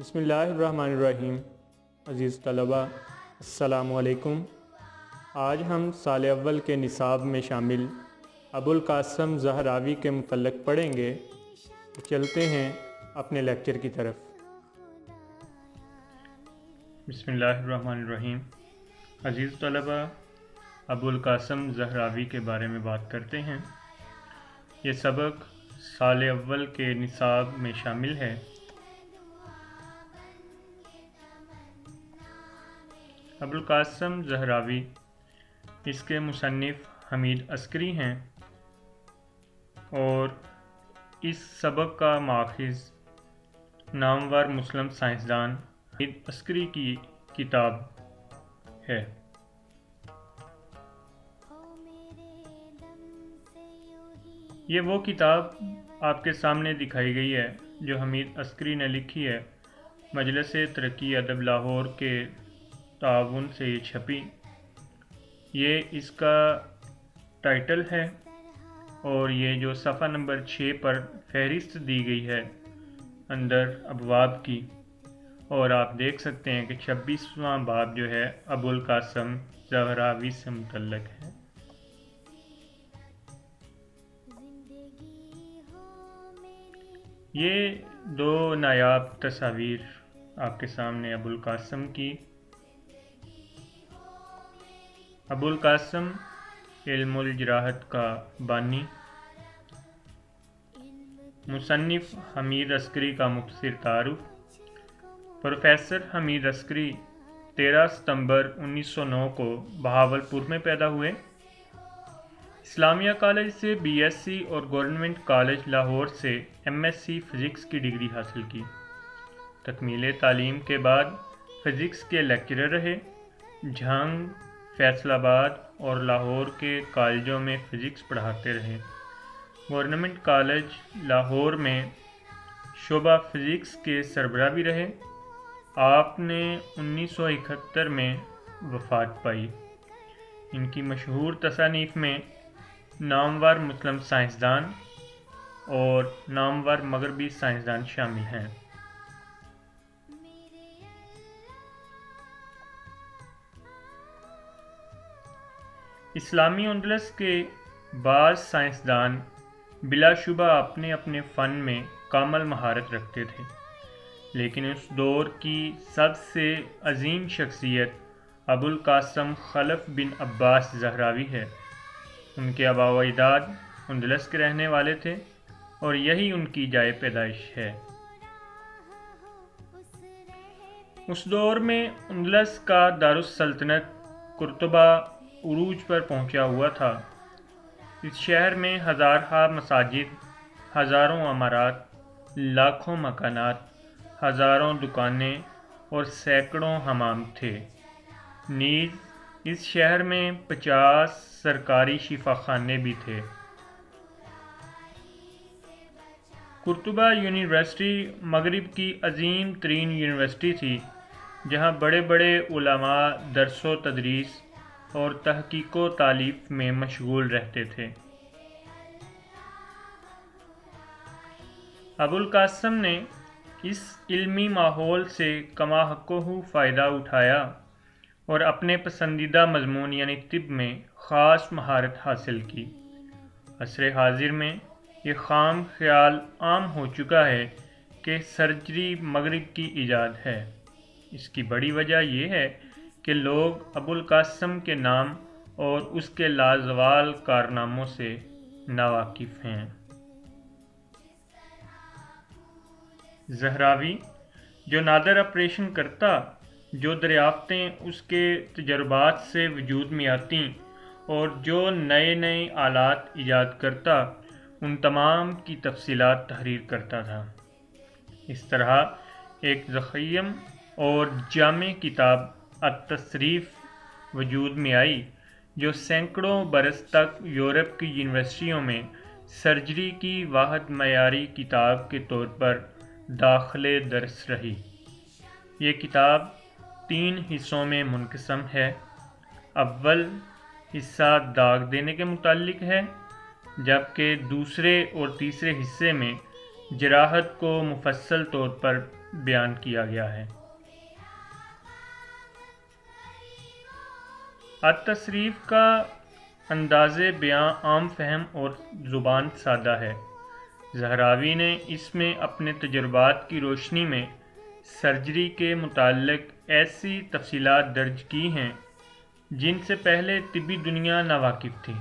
बिस्मिल्लाहिर्रहमानिर्रहीम। अज़ीज़ तलबा, अस्सलामु अलैकुम। आज हम साल अव्वल के निसाब में शामिल अबुल कासम ज़हरावी के मुतल्लिक़ पढ़ेंगे। तो चलते हैं अपने लेक्चर की तरफ। बिस्मिल्लाहिर्रहमानिर्रहीम। अज़ीज़ तलबा, अबुल कासम ज़हरावी के बारे में बात करते हैं। ये सबक साल अव्वल के निसाब में शामिल है। अबुल कासम ज़हरावी, इसके मुसन्निफ़ हमीद अस्करी हैं और इस सबक का माखिज़ नामवर मुस्लिम साइंसदान हमीद अस्करी की किताब है। ये वो किताब आपके सामने दिखाई गई है जो हमीद अस्करी ने लिखी है। मजलिस तरक्की अदब लाहौर के ताउन से ये छपी। ये इसका टाइटल है और ये जो सफ़ा नंबर 6 पर फहरिस्त दी गई है अंदर अबवाब की, और आप देख सकते हैं कि 26वां बाब जो है अबुल कासम ज़हरावी से मुतल्लिक़ है। ये दो नायाब तस्वीर आपके सामने अबुल कासम की। अबुल कासम इल्मुल जराहत का बानी, मुसन्निफ़ हमीद अस्करी का मुख्तसर तारुफ। प्रोफेसर हमीद अस्करी 13 सितंबर 1909 को बहावलपुर में पैदा हुए। इस्लामिया कॉलेज से बीएससी और गवर्नमेंट कॉलेज लाहौर से एमएससी फ़िज़िक्स की डिग्री हासिल की। तकमील तालीम के बाद फ़िज़िक्स के लेक्चरर रहे। झंग, फैसलाबाद और लाहौर के कॉलेजों में फ़िज़िक्स पढ़ाते रहे। गवर्नमेंट कॉलेज लाहौर में शोबा फ़िज़िक्स के सरबराह भी रहे। आपने 1971 में वफ़ात पाई। इनकी मशहूर तसानीफ़ में नामवर मुस्लिम साइंसदान और नामवर मगरबी साइंसदान शामिल हैं। इस्लामी अंदलस के बाज़ साइंसदान बिलाशुबा अपने अपने फ़न में कामल महारत रखते थे, लेकिन उस दौर की सबसे अजीम शख्सियत अबुल कासम खलफ बिन अब्बास ज़हरावी है। उनके आबा व अजदाद अंदलस के रहने वाले थे और यही उनकी जाए पैदाइश है। उस दौर में अंदलस का दारुस सल्तनत कुर्तुबा उरूज पर पहुंचा हुआ था। इस शहर में हज़ारहा मसाजिद, हज़ारों अमारात, लाखों मकानात, हज़ारों दुकानें और सैकड़ों हमाम थे। नीज़ इस शहर में 50 सरकारी शिफाखाने भी थे। कुर्तुबा यूनिवर्सिटी मगरिब की अजीम तरीन यूनिवर्सिटी थी, जहाँ बड़े बड़े उलमा दरसो तदरीस और तहकीको तालीफ में मशगूल रहते थे। अबुल कासम ने इस इल्मी माहौल से कमा हक़्क़ो फ़ायदा उठाया और अपने पसंदीदा मज़मून यानी तिब में ख़ास महारत हासिल की। असर हाजिर में ये ख़ाम ख्याल आम हो चुका है कि सर्जरी मगरिब की ईजाद है। इसकी बड़ी वजह यह है कि लोग अबुल कासम के नाम और उसके लाजवाल कारनामों से नावाकिफ़ हैं। ज़हरावी जो नादर ऑपरेशन करता, जो दरियाफ्तें उसके तजर्बात से वजूद में आती और जो नए नए आलात ईजाद करता, उन तमाम की तफसीलात तहरीर करता था। इस तरह एक ज़ख़ीम और जामे किताब अत-तसरीफ़ वजूद में आई, जो सैकड़ों बरस तक यूरोप की यूनिवर्सिटियों में सर्जरी की वाहिद मयारी किताब के तौर पर दाखिले दर्स रही। ये किताब 3 हिस्सों में मुनक़सम है। अव्वल हिस्सा दाग देने के मुताल्लिक़ है, जबकि दूसरे और तीसरे हिस्से में जराहत को मुफस्सल तौर पर बयान किया गया है। अत-तसरीफ़ का अंदाज़े बयां आम फहम और ज़ुबान सादा है। ज़हरावी ने इसमें अपने तजुर्बात की रोशनी में सर्जरी के मुताल्लिक़ ऐसी तफसीलात दर्ज की हैं जिनसे पहले तिब्बी दुनिया नावाकिफ़ थी।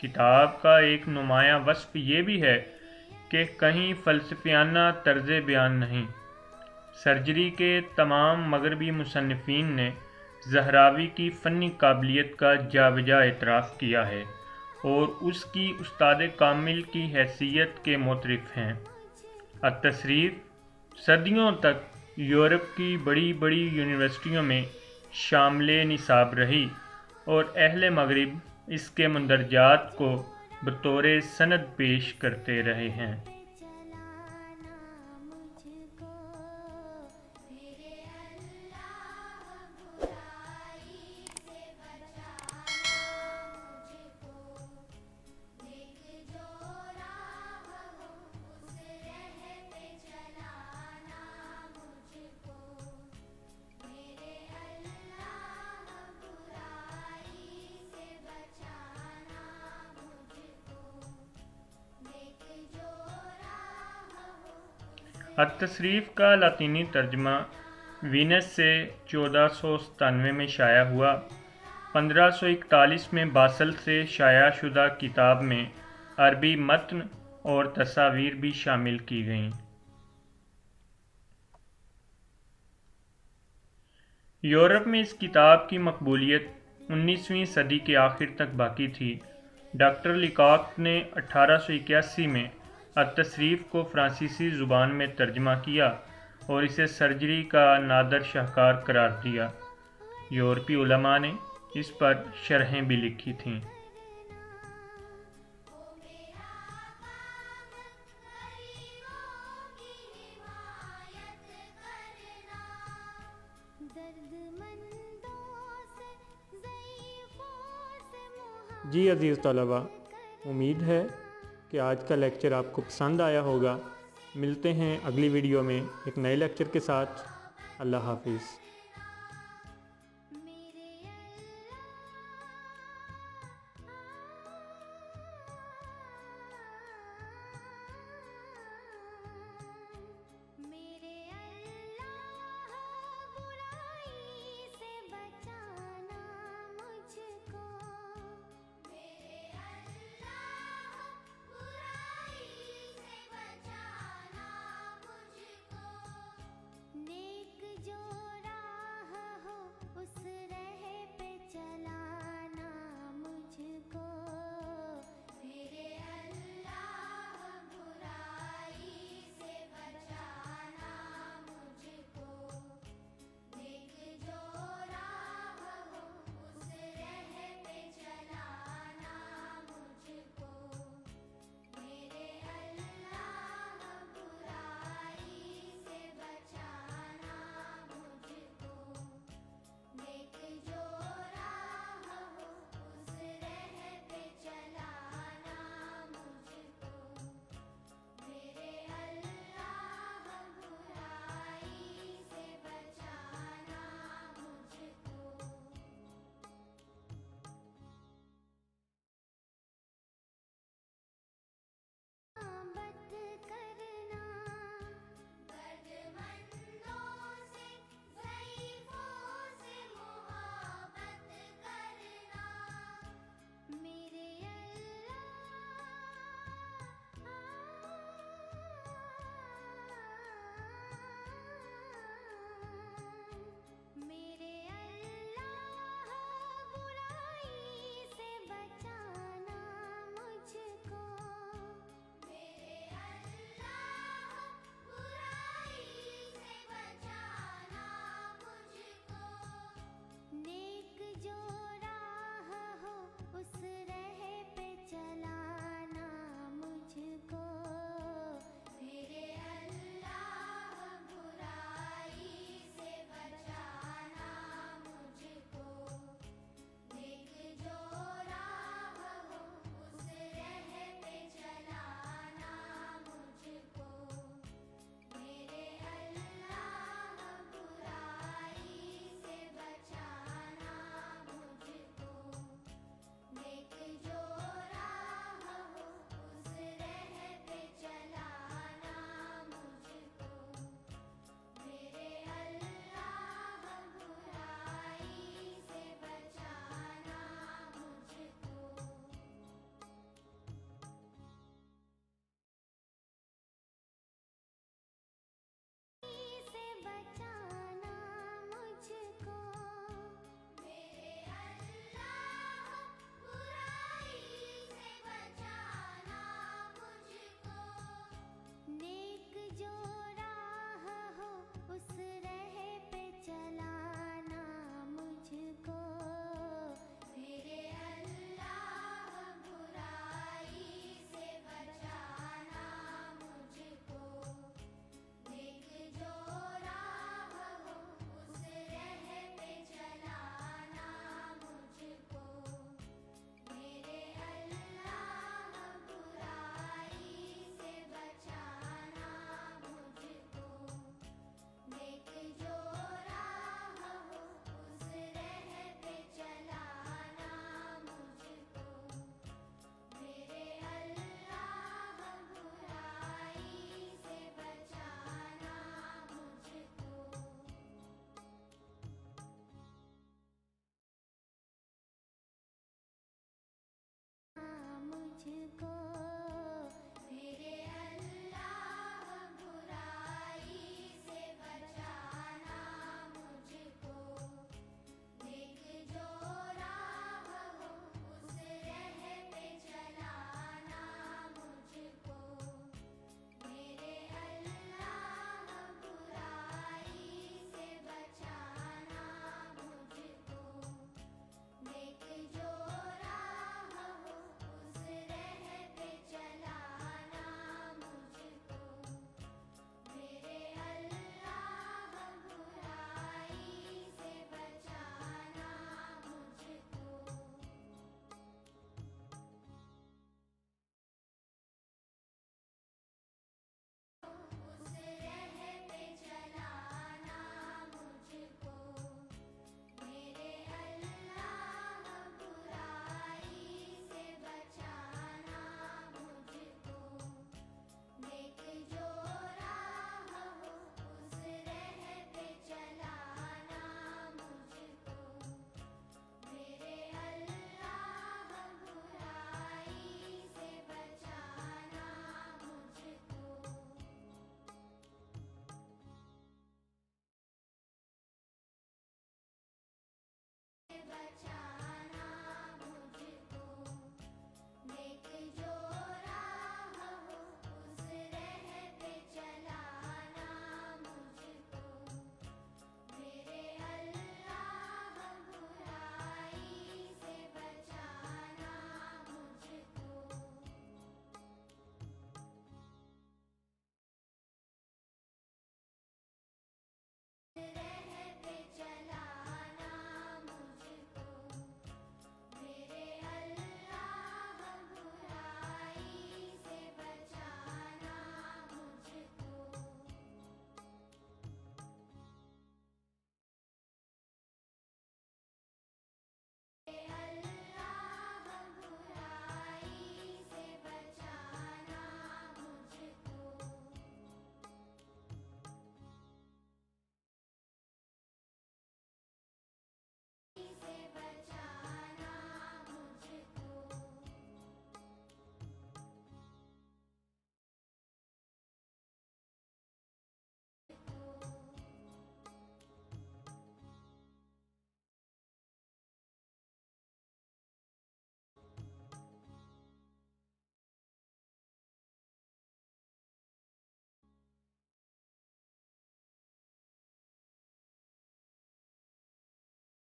किताब का एक नुमायाँ वस्फ़ ये भी है कि कहीं फ़लसफ़ियाना तर्ज़ बयान नहीं। सर्जरी के तमाम मगरबी मुसन्निफ़ीन ने ज़हरावी की फ़नी काबिलियत का जावजा एतराफ़ किया है और उसकी उस्ताद कामिल की हैसियत के मोतरिफ़ हैं। अत-तसरीफ़ सदियों तक यूरोप की बड़ी बड़ी यूनिवर्सिटियों में शामिल निसाब रही और अहले मगरिब इसके मंदरजात को बतौर सनद पेश करते रहे हैं। अत-तसरीफ़ का लातीनी तर्जमा वीनस से 1497 में शाया हुआ। 1541 में बासल से शाया शुदा किताब में अरबी मतन और तस्वीर भी शामिल की गईं। यूरोप में इस किताब की मकबूलियत 19वीं सदी के आखिर तक बाकी थी। डॉक्टर लीकॉक ने 1881 में अत-तसरीफ़ को फ़्रांसीसी ज़ुबान में तर्जमा किया और इसे सर्जरी का नादर शाहकार करार दिया। यूरोपी उलमा ने इस पर शरहें भी लिखी थीं। जी अज़ीज़ तलबा, उम्मीद है कि आज का लेक्चर आपको पसंद आया होगा। मिलते हैं अगली वीडियो में एक नए लेक्चर के साथ। अल्लाह हाफिज़।